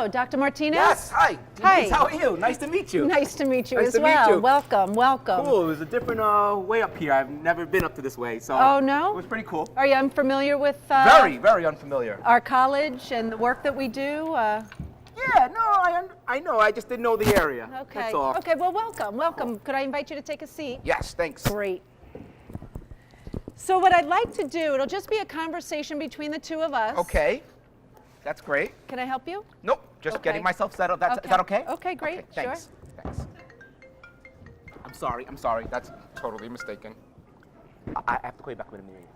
Hello, Dr. Martinez? Yes, hi. Hi. Denise, how are you? Nice to meet you. Nice to meet you Nice as to meet well. you. Welcome, welcome. Cool, there's a different way up here. I've never been up to this way, so Oh, no? it was pretty cool. Are you unfamiliar with Very, very unfamiliar. our college and the work that we do? Yeah, no, I know. I just didn't know the area. Okay. That's all. Okay, well, welcome, welcome. Could I invite you to take a seat? Yes, thanks. Great. So what I'd like to do, it'll just be a conversation between the two of us. Okay, that's great. Can I help you? Nope, just Okay. getting myself settled. Is that okay? Okay, great, Okay, thanks. Thanks. I'm sorry. That's totally mistaken. I have to call you back with a minute.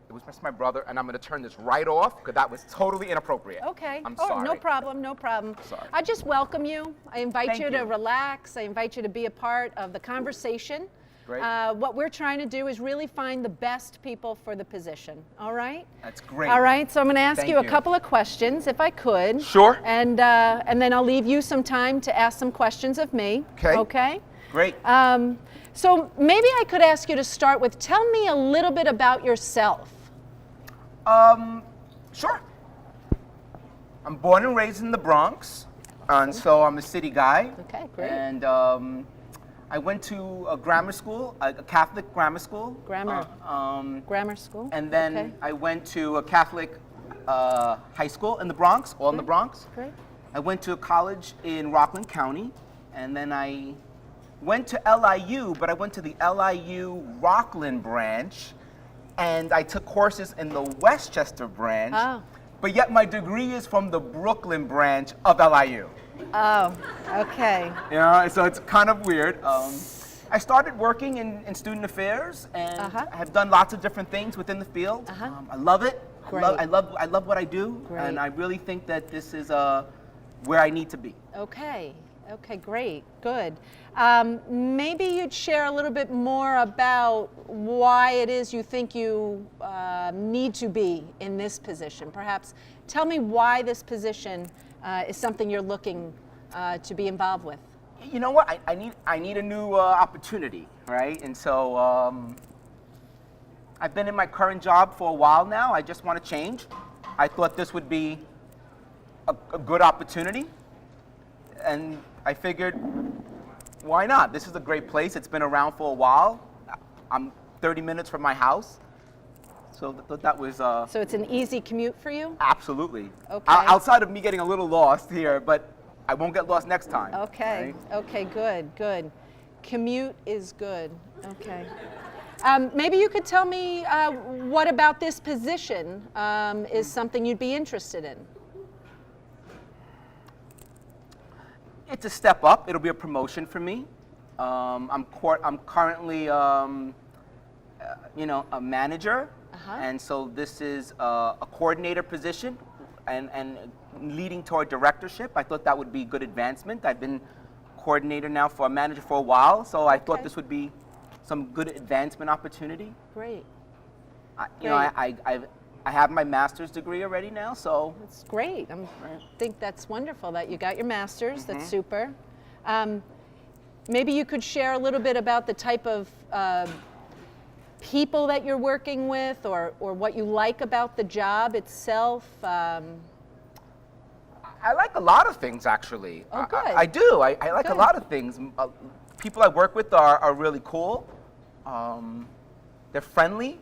It was just my brother, and I'm going to turn this right off because that was totally inappropriate. Okay. I'm Oh, sorry. no problem, no problem. Sorry. I just welcome you. I invite Thank you to you. relax. I invite you to be a part of the conversation. Great. What we're trying to do is really find the best people for the position. All right? That's great. All right. So I'm going to ask Thank you a you. couple of questions, if I could. Sure. And then I'll leave you some time to ask some questions of me. Okay. Okay. Great. So maybe I could ask you to start with, tell me a little bit about yourself. Sure. I'm born and raised in the Bronx, and so I'm a city guy. Okay, great. And I went to a grammar school, a Catholic grammar school. Grammar school. And then Okay. I went to a Catholic high school in the Bronx, all in the Bronx. Great. I went to a college in Rockland County, and then I went to LIU, but I went to the LIU Rockland branch, and I took courses in the Westchester branch, Oh. but yet my degree is from the Brooklyn branch of LIU. Oh, okay. You know, so it's kind of weird. I started working in student affairs and have done lots of different things within the field. I love it. Great. I love what I do, Great. and I really think that this is where I need to be. Okay. Okay, great. Good. Maybe you'd share a little bit more about why it is you think you need to be in this position. Perhaps tell me why this position is something you're looking to be involved with. You know what? I need a new opportunity, right? And so I've been in my current job for a while now. I just want to change. I thought this would be a good opportunity, and I figured, why not? This is a great place. It's been around for a while. I'm 30 minutes from my house, so that was So it's an easy commute for you? absolutely. Okay. Outside of me getting a little lost here, but I won't get lost next time. Okay. right? Okay, good, good. Commute is good. Okay. Maybe you could tell me what about this position is something you'd be interested in? It's a step up. It'll be a promotion for me. I'm currently, a manager, and so this is a coordinator position, and leading toward directorship. I thought that would be good advancement. I've been coordinator now for a manager for a while, so I thought this would be some good advancement opportunity. Great. I have my master's degree already now, so That's great. I think that's wonderful that you got your master's. That's super. Maybe you could share a little bit about the type of people that you're working with, or what you like about the job itself. I like a lot of things, actually. Oh, good. I do. I like Good. a lot of things. People I work with are really cool. They're friendly.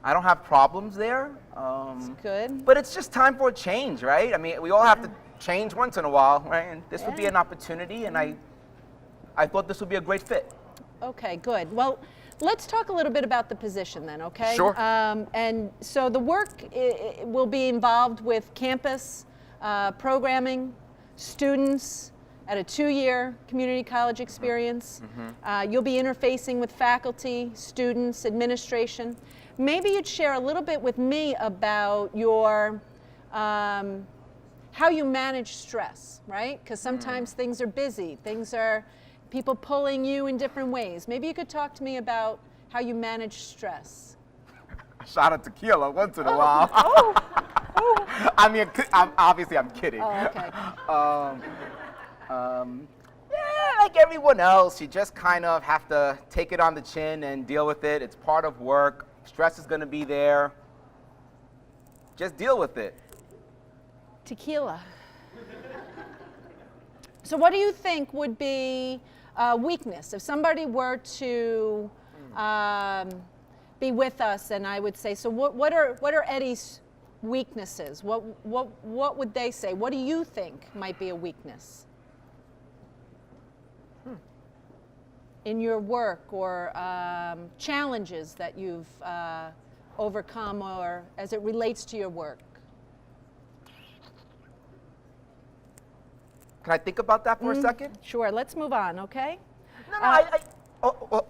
I don't have problems there. Good. But it's just time for a change, right? I mean, we all have to change once in a while, right? And this would be Yeah. an opportunity, and I thought this would be a great fit. Okay, good. Well, let's talk a little bit about the position then, okay? Sure. And so the work will be involved with campus programming, students at a 2-year community college experience. You'll be interfacing with faculty, students, administration. Maybe you'd share a little bit with me about your how you manage stress, right? Because sometimes things are busy, people pulling you in different ways. Maybe you could talk to me about how you manage stress. A shot of tequila once in a while. Oh. I mean, obviously I'm kidding. Oh, okay. Yeah, like everyone else, you just kind of have to take it on the chin and deal with it. It's part of work. Stress is going to be there. Just deal with it. Tequila. So what do you think would be a weakness? If somebody were to be with us, and I would say, so what are Eddie's weaknesses? What would they say? What do you think might be a weakness in your work, or challenges that you've overcome, or as it relates to your work? Can I think about that for a second? Sure, let's move on, okay? No,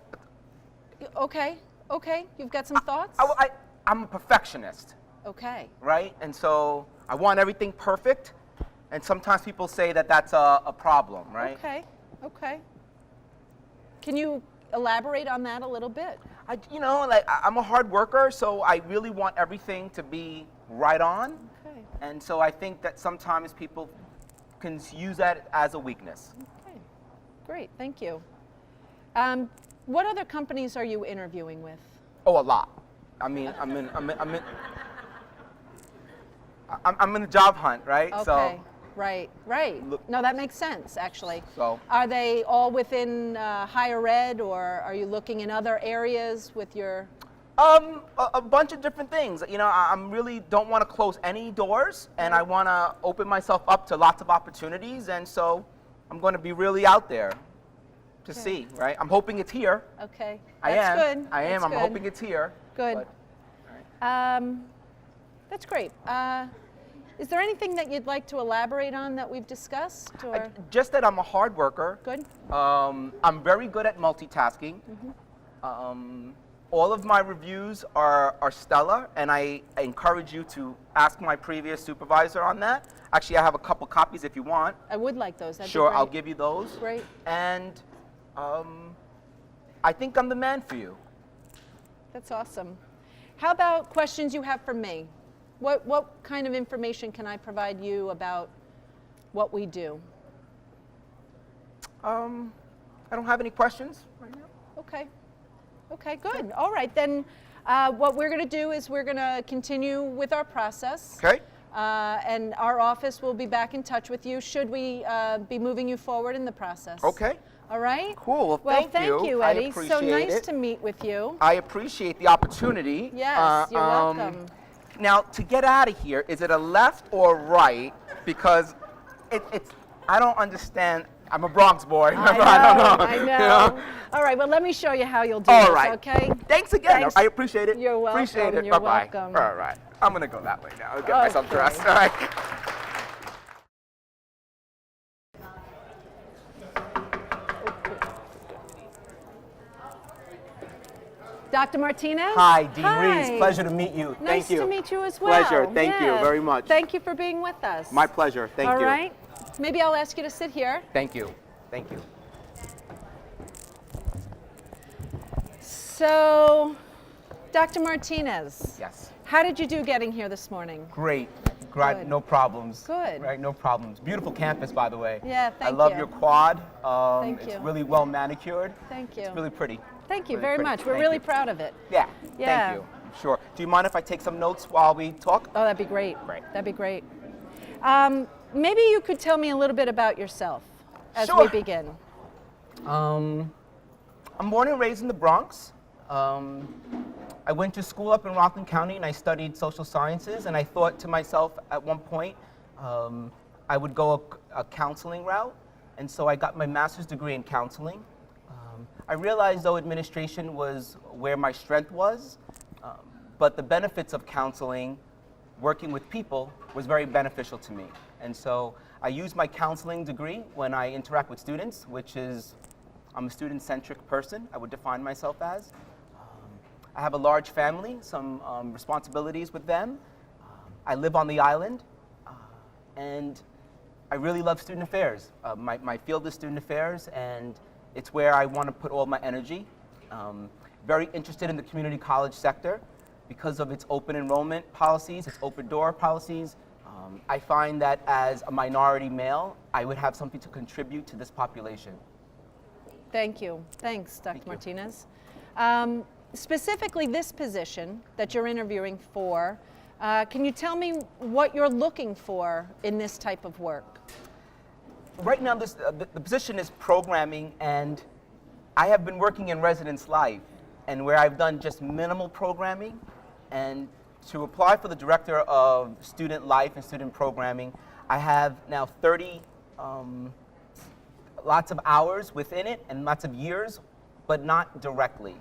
Okay, you've got some thoughts? I'm a perfectionist, Okay. right? And so I want everything perfect. And sometimes people say that that's a problem, right? Okay. Can you elaborate on that a little bit? I'm a hard worker, so I really want everything to be right on. Okay. And so I think that sometimes people can use that as a weakness. Okay, great, thank you. What other companies are you interviewing with? Oh, a lot. I'm in the job hunt, right? Okay, So, right. Look- No, that makes sense, actually. So- Are they all within higher ed, or are you looking in other areas with your... a bunch of different things. I really don't want to close any doors, and I want to open myself up to lots of opportunities, and so I'm going to be really out there to Okay. see, right? I'm hoping it's here. Okay, I that's am. good. I am. That's I'm good. hoping it's here. Good. But- That's great. Is there anything that you'd like to elaborate on that we've discussed? Or? Just that I'm a hard worker. Good. I'm very good at multitasking. All of my reviews are stellar, and I encourage you to ask my previous supervisor on that. Actually, I have a couple copies if you want. I would like those. That'd be Sure, great. I'll give you those. Great. And I think I'm the man for you. That's awesome. How about questions you have for me? What kind of information can I provide you about what we do? I don't have any questions right now. Okay, good. All right, then what we're going to do is we're going to continue with our process. Okay. And our office will be back in touch with you should we be moving you forward in the process. Okay. All right? Cool. Well, thank you, I Eddie. So appreciate nice it. to meet with you. I appreciate the opportunity. Yes, you're welcome. Now, to get out of here, is it a left or right? Because it's I don't understand. I'm a Bronx boy. Remember? I don't know. I know. You know? All right, well, let me show you how you'll do All this, right. okay? Thanks again. Thanks. I appreciate it. You're welcome. Appreciate it. You're Bye-bye. welcome. All right. I'm going to go that way now. I'll get myself Okay. dressed. All right. Dr. Martinez? Hi, Dean Hi. Reese. Pleasure to meet you. Nice Thank you. to meet you as well. Pleasure. Thank you very much. Thank you for being with us. My pleasure. Thank you. All right. Maybe I'll ask you to sit here. Thank you. Thank you. So, Dr. Martinez. Yes. How did you do getting here this morning? Great. Good. No problems. Good. Right, no problems. Beautiful campus, by the way. Yeah, I thank love you. your quad. Thank It's you. really well manicured. Thank you. It's really pretty. Thank you Really very pretty. much. We're Thank really you. proud of it. Yeah. Yeah. Thank you. Sure. Do you mind if I take some notes while we talk? Oh, that'd be great. Great. That'd be great. Maybe you could tell me a little bit about yourself as we Sure. begin. I'm born and raised in the Bronx. I went to school up in Rockland County and I studied social sciences, and I thought to myself at one point I would go a counseling route, and so I got my master's degree in counseling. I realized though administration was where my strength was, but the benefits of counseling, working with people, was very beneficial to me. And so I use my counseling degree when I interact with students, which is, I'm a student-centric person, I would define myself as. I have a large family, some responsibilities with them. I live on the island, and I really love student affairs. My field is student affairs, and it's where I want to put all my energy. Very interested in the community college sector because of its open enrollment policies, its open door policies. I find that as a minority male, I would have something to contribute to this population. Thank you. Thanks, Dr. Thank you. Martinez. Specifically this position that you're interviewing for, can you tell me what you're looking for in this type of work? right now, the position is programming, and I have been working in residence life, and where I've done just minimal programming, and to apply for the director of student life and student programming, I have now 30 lots of hours within it and lots of years, but not directly.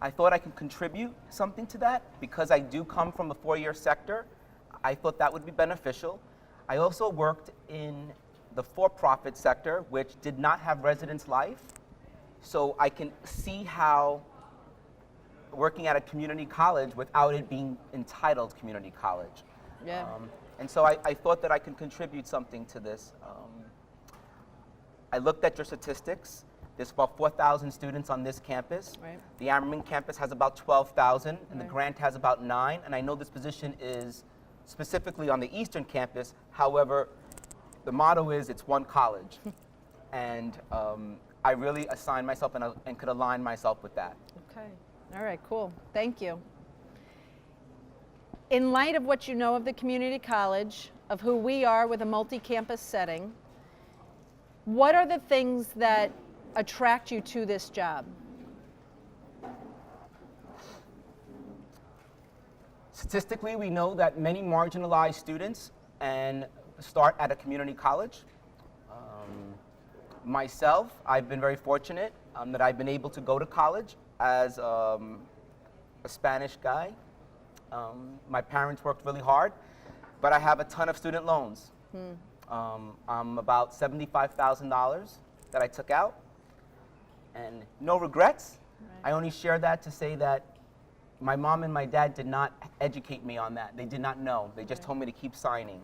I thought I could contribute something to that because I do come from a four-year sector. I thought that would be beneficial. I also worked in the for-profit sector, which did not have residence life. So I can see how working at a community college without it being entitled community college. Yeah. And so I thought that I could contribute something to this. I looked at your statistics. There's about 4,000 students on this campus. Right. The Ammerman campus has about 12,000, and the Right. Grant has about 9. And I know this position is specifically on the Eastern campus. However, the motto is it's one college. And I really assigned myself and could align myself with that. Okay. All right, cool. Thank you. In light of what you know of the community college, of who we are with a multi-campus setting, what are the things that attract you to this job? Statistically, we know that many marginalized students start at a community college. Myself, I've been very fortunate that I've been able to go to college as a Spanish guy. My parents worked really hard, but I have a ton of student loans. I'm about $75,000 that I took out, and no regrets. Right. I only share that to say that my mom and my dad did not educate me on that. They did not know. They just Right. told me to keep signing.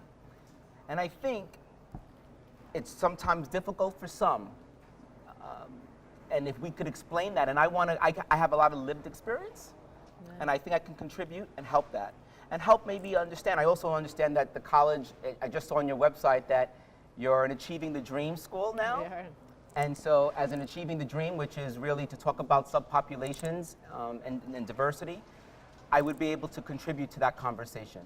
And I think it's sometimes difficult for some. And if we could explain that, and I have a lot of lived experience, and I think I can contribute and help that. And help maybe understand. I also understand that the college, I just saw on your website that you're an Achieving the Dream school now. We are. And so as an Achieving the Dream, which is really to talk about subpopulations and diversity, I would be able to contribute to that conversation.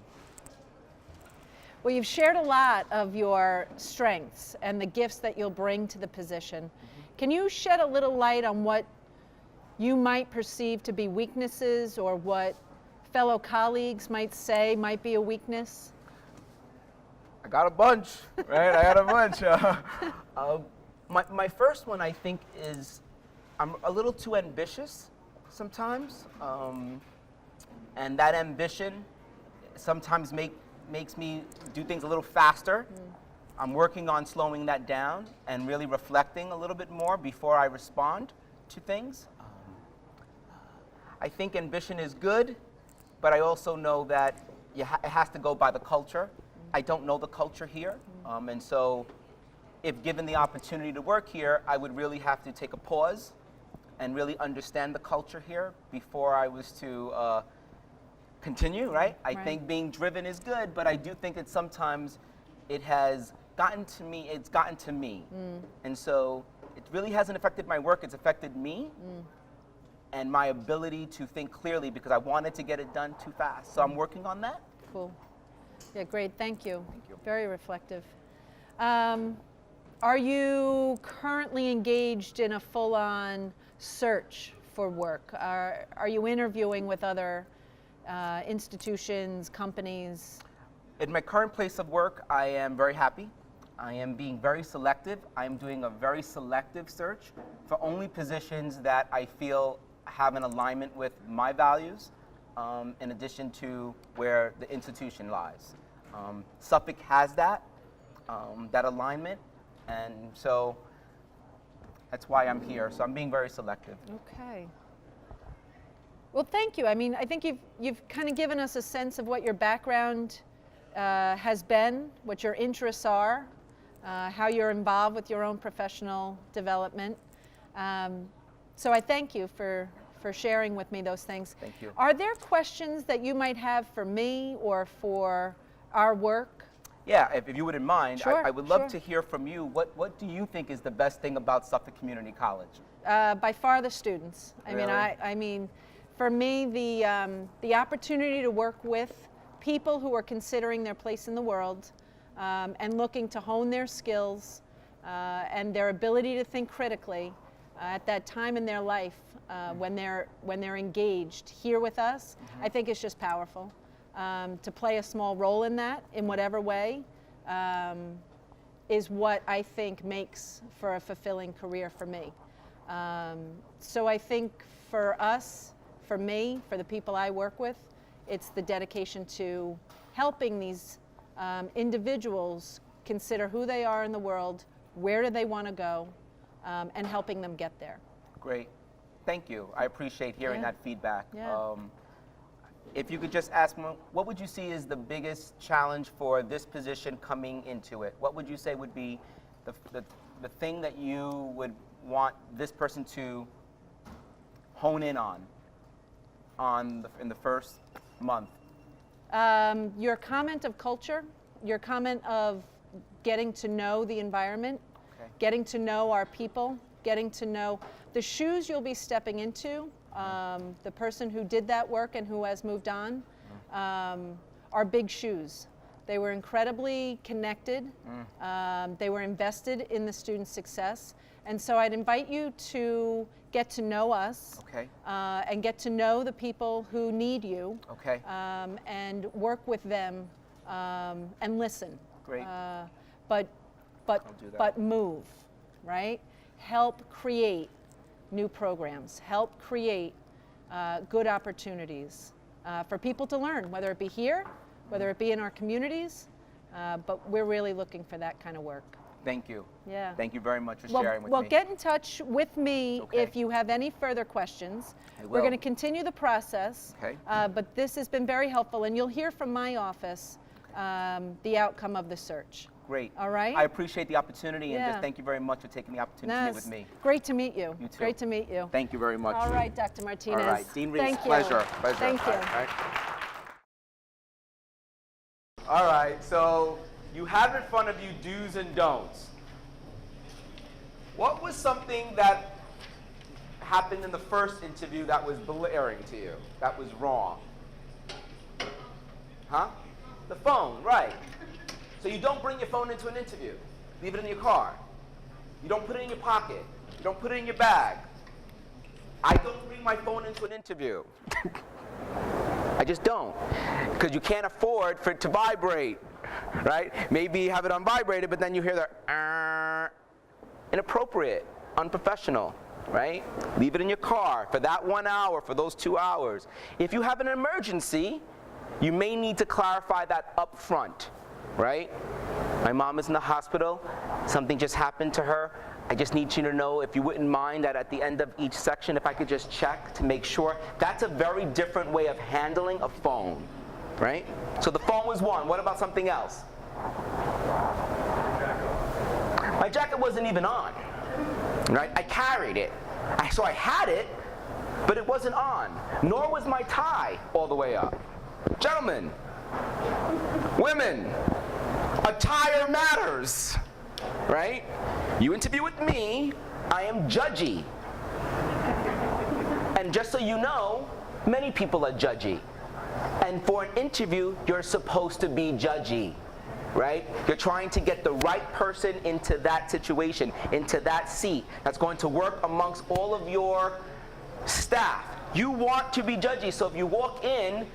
Well, you've shared a lot of your strengths and the gifts that you'll bring to the position. Can you shed a little light on what you might perceive to be weaknesses, or what fellow colleagues might say might be a weakness? I got a bunch, right? I got a bunch. My first one, I think, is I'm a little too ambitious sometimes. And that ambition sometimes makes me do things a little faster. I'm working on slowing that down and really reflecting a little bit more before I respond to things. I think ambition is good, but I also know that it has to go by the culture. I don't know the culture here, and so if given the opportunity to work here, I would really have to take a pause and really understand the culture here before I was to continue, right? I Right. think being driven is good, but I do think that sometimes it has gotten to me, And so it really hasn't affected my work, it's affected me and my ability to think clearly because I wanted to get it done too fast. So I'm working on that. Cool. Yeah, great. Thank you. Thank you. Very reflective. Are you currently engaged in a full-on search for work? Are you interviewing with other institutions, companies? In my current place of work, I am very happy. I am being very selective. I am doing a very selective search for only positions that I feel have an alignment with my values, in addition to where the institution lies. Suffolk has that alignment, and so that's why I'm here. So I'm being very selective. Okay. Well, thank you. I mean, I think you've kind of given us a sense of what your background has been, what your interests are, how you're involved with your own professional development. So I thank you for sharing with me those things. Thank you. Are there questions that you might have for me or for our work? Yeah, if you wouldn't mind, Sure, I would love sure. to hear from you. What do you think is the best thing about Suffolk Community College? By far the students. Really? I mean, for me, the opportunity to work with people who are considering their place in the world and looking to hone their skills and their ability to think critically at that time in their life when they're engaged here with us, I think is just powerful. To play a small role in that, in whatever way, is what I think makes for a fulfilling career for me. So I think for us, for me, for the people I work with, it's the dedication to helping these individuals consider who they are in the world, where do they want to go, and helping them get there. Great. Thank you. I appreciate hearing that feedback. Yeah. If you could just ask me, what would you see is the biggest challenge for this position coming into it? What would you say would be the thing that you would want this person to hone in in the first month? Your comment of culture, your comment of getting to know the environment, getting to know our people, getting to know the shoes you'll be stepping into, the person who did that work and who has moved on, are big shoes. They were incredibly connected. They were invested in the student's success. And so I'd invite you to get to know us and get to know the people who need you and work with them and listen. Great. But move, right? Help create new programs, help create good opportunities for people to learn, whether it be here, whether it be in our communities, but we're really looking for that kind of work. Thank you. Yeah. Thank you very much for sharing with me. Well, get in touch with me if you have any further questions. We're going to continue the process, but this has been very helpful, and you'll hear from my office the outcome of the search. Great. All right? I appreciate the opportunity, and just thank you very much for taking the opportunity to meet with me. Great to meet you. You too. Great to meet you. Thank you very much. All right, Dr. Martinez. All right, Dean Reese, Thank you. pleasure. Thank you. All right, so you have in front of you do's and don'ts. What was something that happened in the first interview that was blaring to you, that was wrong? Huh? The phone, right. So you don't bring your phone into an interview. Leave it in your car. You don't put it in your pocket. You don't put it in your bag. I don't bring my phone into an interview. I just don't. Because you can't afford for it to vibrate, right? Maybe you have it on vibrated, but then you hear the inappropriate, unprofessional, right? Leave it in your car for that 1 hour, for those 2 hours. If you have an emergency, you may need to clarify that up front, right? My mom is in the hospital. Something just happened to her. I just need you to know, if you wouldn't mind, that at the end of each section, if I could just check to make sure. That's a very different way of handling a phone, right? So the phone was one. What about something else? My jacket wasn't even on, right? I carried it. So I had it, but it wasn't on. Nor was my tie all the way up. Gentlemen, women, attire matters, right? You interview with me, I am judgy. And just so you know, many people are judgy. And for an interview, you're supposed to be judgy, right? You're trying to get the right person into that situation, into that seat that's going to work amongst all of your staff. You want to be judgy, so if you walk in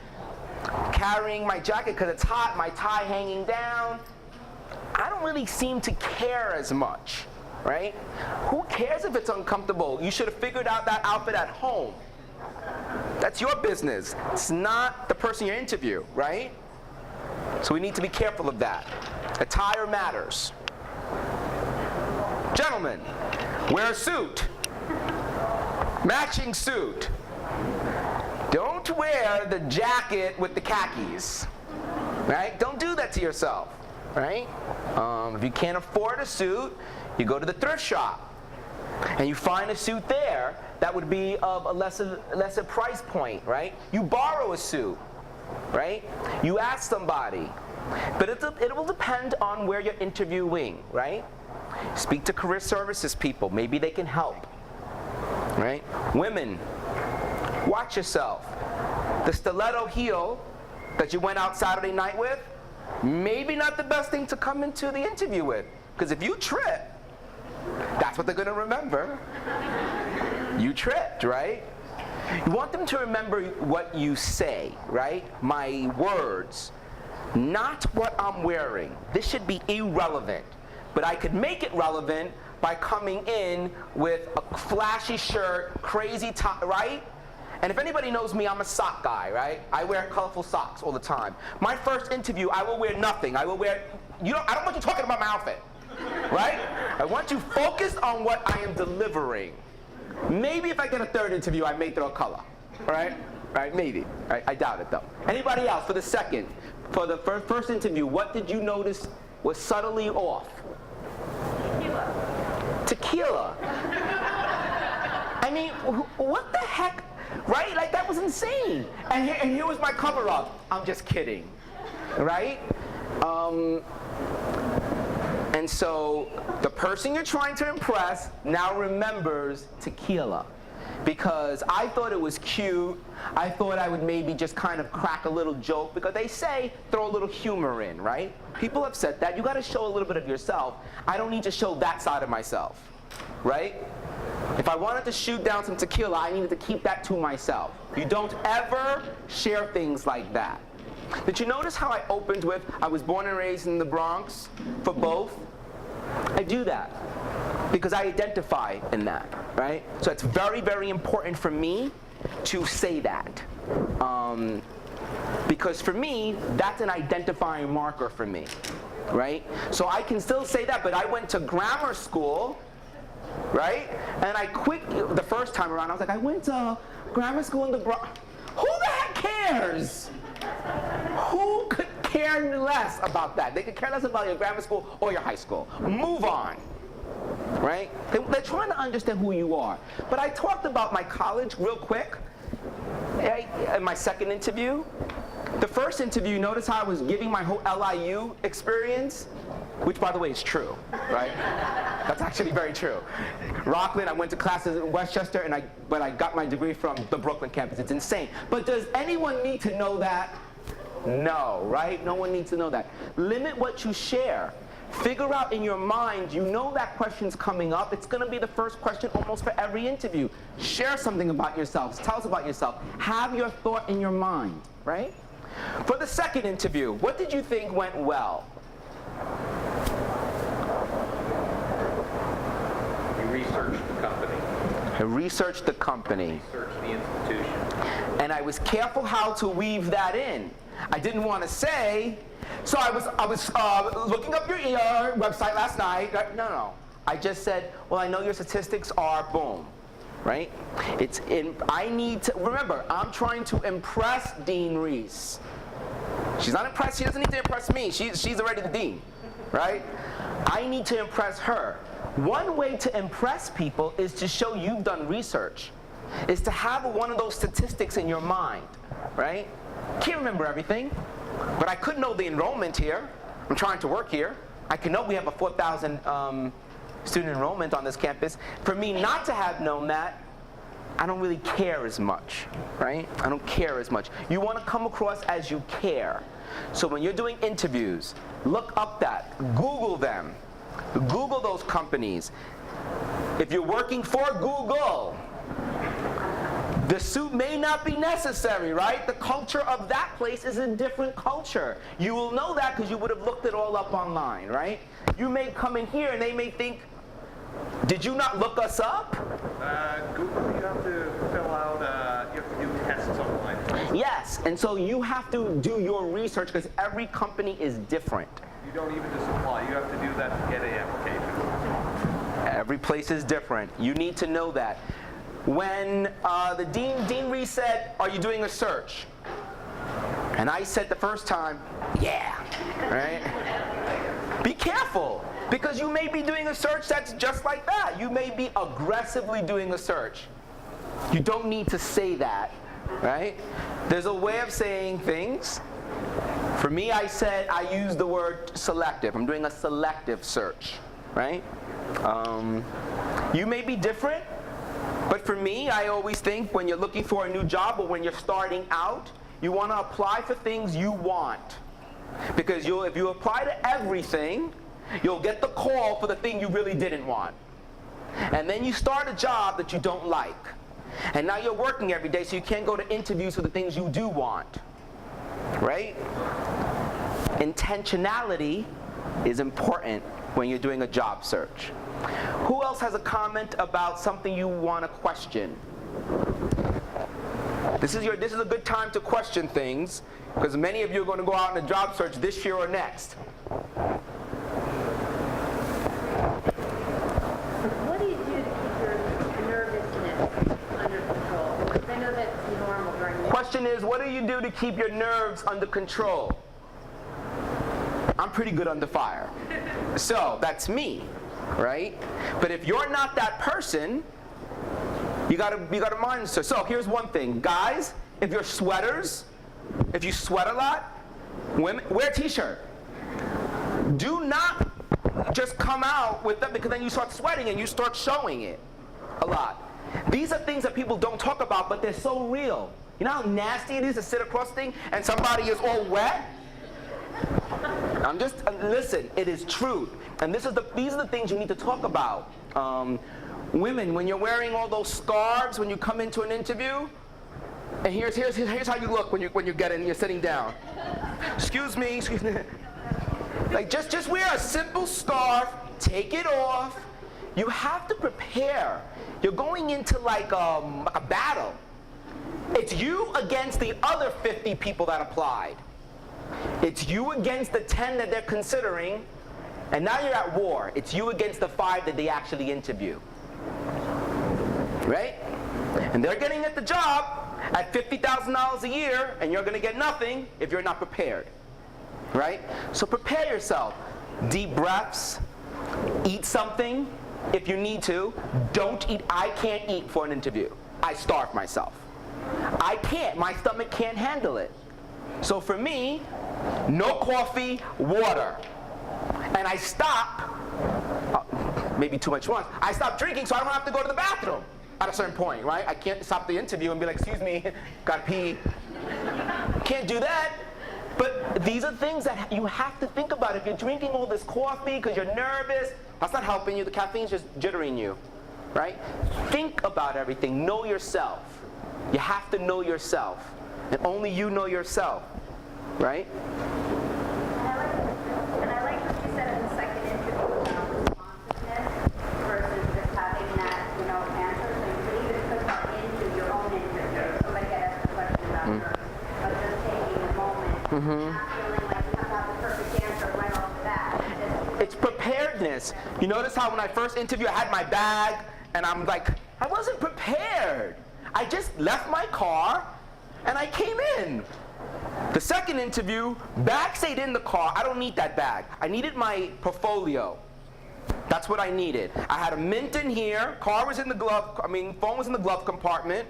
carrying my jacket because it's hot, my tie hanging down, I don't really seem to care as much, right? Who cares if it's uncomfortable? You should have figured out that outfit at home. That's your business. It's not the person you interview, right? So we need to be careful of that. Attire matters. Gentlemen, wear a suit. Matching suit. Don't wear the jacket with the khakis, right? Don't do that to yourself, right? If you can't afford a suit, you go to the thrift shop and you find a suit there that would be of a lesser price point, right? You borrow a suit, right? You ask somebody, but it will depend on where you're interviewing, right? Speak to career services people, maybe they can help, right? Women, watch yourself. The stiletto heel that you went out Saturday night with, maybe not the best thing to come into the interview with. Because if you trip, what they're going to remember. You tripped, right? You want them to remember what you say, right? My words, not what I'm wearing. This should be irrelevant, but I could make it relevant by coming in with a flashy shirt, crazy top, right? And if anybody knows me, I'm a sock guy, right? I wear colorful socks all the time. My first interview, I will wear nothing. I don't want you talking about my outfit, right? I want you focused on what I am delivering. Maybe if I get a third interview, I may throw a color, right? Right? Maybe. Right? I doubt it though. Anybody else for the second? For the first interview, what did you notice was subtly off? Tequila. I mean, what the heck? Right? Like, that was insane. And here was my cover up. I'm just kidding. Right? And so the person you're trying to impress now remembers tequila. Because I thought it was cute. I thought I would maybe just kind of crack a little joke, because they say throw a little humor in, right? People have said that. You got to show a little bit of yourself. I don't need to show that side of myself, right? If I wanted to shoot down some tequila, I needed to keep that to myself. You don't ever share things like that. Did you notice how I opened with, I was born and raised in the Bronx, for both? I do that because I identify in that, right? So it's very, very important for me to say that. Because for me, that's an identifying marker for me, right? So I can still say that, but I went to grammar school, right? And the first time around, I was like, I went to grammar school in the Bronx. Who the heck cares? Who could care less about that? They could care less about your grammar school or your high school. Move on, right? They're trying to understand who you are. But I talked about my college real quick in my second interview. The first interview, notice how I was giving my whole LIU experience, which, by the way, is true, right? That's actually very true. Rockland, I went to classes in Westchester, but I got my degree from the Brooklyn campus. It's insane. But does anyone need to know that? No, right? No one needs to know that. Limit what you share. Figure out in your mind, you know that question's coming up. It's going to be the first question almost for every interview. Share something about yourselves. Tell us about yourself. Have your thought in your mind, right? For the second interview, what did you think went well? You researched the company. I researched the company. Researched the institution. And I was careful how to weave that in. I didn't want to say, so I was looking up your website last night. No. I just said, well, I know your statistics are boom, right? I need to, remember, I'm trying to impress Dean Reese. She's not impressed, she doesn't need to impress me. She's already the dean, right? I need to impress her. One way to impress people is to show you've done research, is to have one of those statistics in your mind, right? Can't remember everything, but I could know the enrollment here. I'm trying to work here. I can know we have a 4,000 student enrollment on this campus. For me not to have known that, I don't really care as much, right? I don't care as much. You want to come across as you care. So when you're doing interviews, look up that, Google them. Google those companies. If you're working for Google, the suit may not be necessary, right? The culture of that place is a different culture. You will know that because you would have looked it all up online, right? You may come in here and they may think, did you not look us up? Google, you have to fill out, you have to do tests online. Yes, and so you have to do your research because every company is different. You don't even just apply, you have to do that to get an application. Every place is different. You need to know that. When the Dean Reese said, are you doing a search? And I said the first time, yeah, right? Be careful, because you may be doing a search that's just like that. You may be aggressively doing a search. You don't need to say that, right? There's a way of saying things. For me, I used the word selective. I'm doing a selective search, right? You may be different. But for me, I always think when you're looking for a new job or when you're starting out, you want to apply for things you want. Because if you apply to everything, you'll get the call for the thing you really didn't want. And then you start a job that you don't like. And now you're working every day, so you can't go to interviews for the things you do want. Right? Intentionality is important when you're doing a job search. Who else has a comment about something you want to question? This is a good time to question things, because many of you are going to go out in a job search this year or next. What do you do to keep your nervousness under control? Because I know that's normal during the Question is, what do you do to keep your nerves under control? I'm pretty good under fire. So that's me, right? But if you're not that person, you gotta mind this. So here's one thing, guys. If you're sweaters, if you sweat a lot, women, wear a t-shirt. Do not just come out with them, because then you start sweating and you start showing it a lot. These are things that people don't talk about, but they're so real. You know how nasty it is to sit across thing and somebody is all wet? Listen, it is truth. And these are the things you need to talk about. Women, when you're wearing all those scarves when you come into an interview, and here's how you look when you get in, you're sitting down. Excuse me. Like just wear a simple scarf, take it off. You have to prepare. You're going into like a battle. It's you against the other 50 people that applied. It's you against the 10 that they're considering, and now you're at war. It's you against the 5 that they actually interview. Right? And they're getting at the job at $50,000 a year, and you're going to get nothing if you're not prepared. Right? So prepare yourself. Deep breaths. Eat something if you need to. Don't eat. I can't eat for an interview. I starve myself. I can't. My stomach can't handle it. So for me, no coffee, water. And I stop, maybe too much once, I stop drinking so I don't have to go to the bathroom at a certain point, right? I can't stop the interview and be like, excuse me, gotta pee. Can't do that. But these are things that you have to think about. If you're drinking all this coffee because you're nervous, that's not helping you. The caffeine's just jittering you, right? Think about everything. Know yourself. You have to know yourself. And only you know yourself, right? And I like what you said in the second interview about responsiveness versus just having that, answer. So you could even put that into your own interview. Somebody had asked a question about her, but just taking a moment, not feeling like you have to have the perfect answer right off the bat. It's preparedness. You notice how when I first interviewed, I had my bag, and I'm like, I wasn't prepared. I just left my car, and I came in. The second interview, bag stayed in the car. I don't need that bag. I needed my portfolio. That's what I needed. I had a mint in here. Phone was in the glove compartment.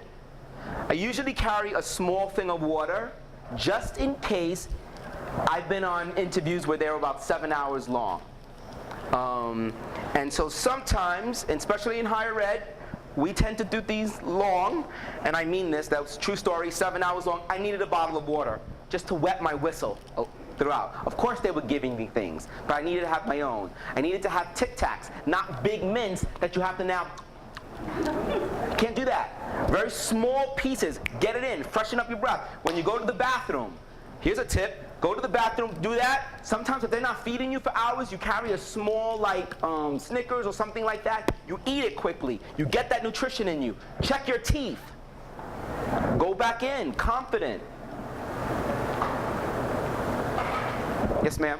I usually carry a small thing of water, just in case. I've been on interviews where they were about 7 hours long. And so sometimes, especially in higher ed, we tend to do these long, and I mean this, that's a true story, 7 hours long. I needed a bottle of water just to wet my whistle throughout. Of course they were giving me things, but I needed to have my own. I needed to have Tic Tacs, not big mints that you have to now, can't do that. Very small pieces, get it in, freshen up your breath. When you go to the bathroom, here's a tip. Go to the bathroom, do that. Sometimes if they're not feeding you for hours, you carry a small Snickers or something like that. You eat it quickly. You get that nutrition in you. Check your teeth. Go back in, confident. Yes, ma'am?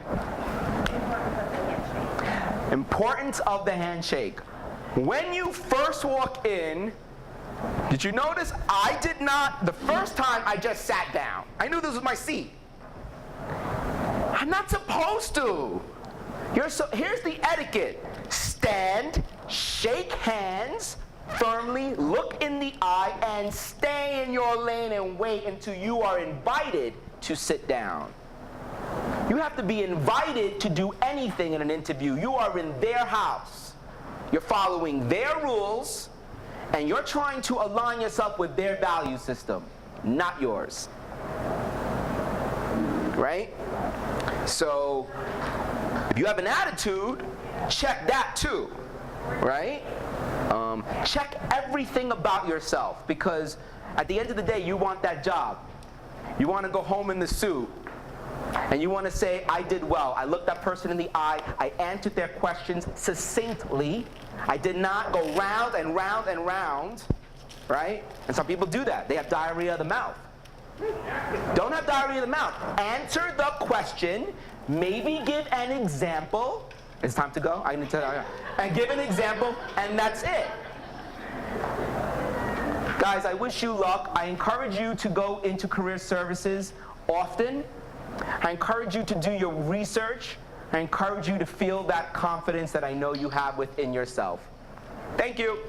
Importance of the handshake. When you first walk in, did you notice I did not, the first time I just sat down. I knew this was my seat. I'm not supposed to. Here's the etiquette. Stand, shake hands firmly, look in the eye, and stay in your lane and wait until you are invited to sit down. You have to be invited to do anything in an interview. You are in their house. You're following their rules, and you're trying to align yourself with their value system, not yours. Right? So, if you have an attitude, check that too, right? Check everything about yourself, because at the end of the day, you want that job. You want to go home in the suit, and you want to say, I did well. I looked that person in the eye. I answered their questions succinctly. I did not go round and round and round, right? And some people do that. They have diarrhea of the mouth. Don't have diarrhea of the mouth. Answer the question. Maybe give an example. It's time to go? I need to and give an example, and that's it. Guys, I wish you luck. I encourage you to go into career services often. I encourage you to do your research. I encourage you to feel that confidence that I know you have within yourself. Thank you.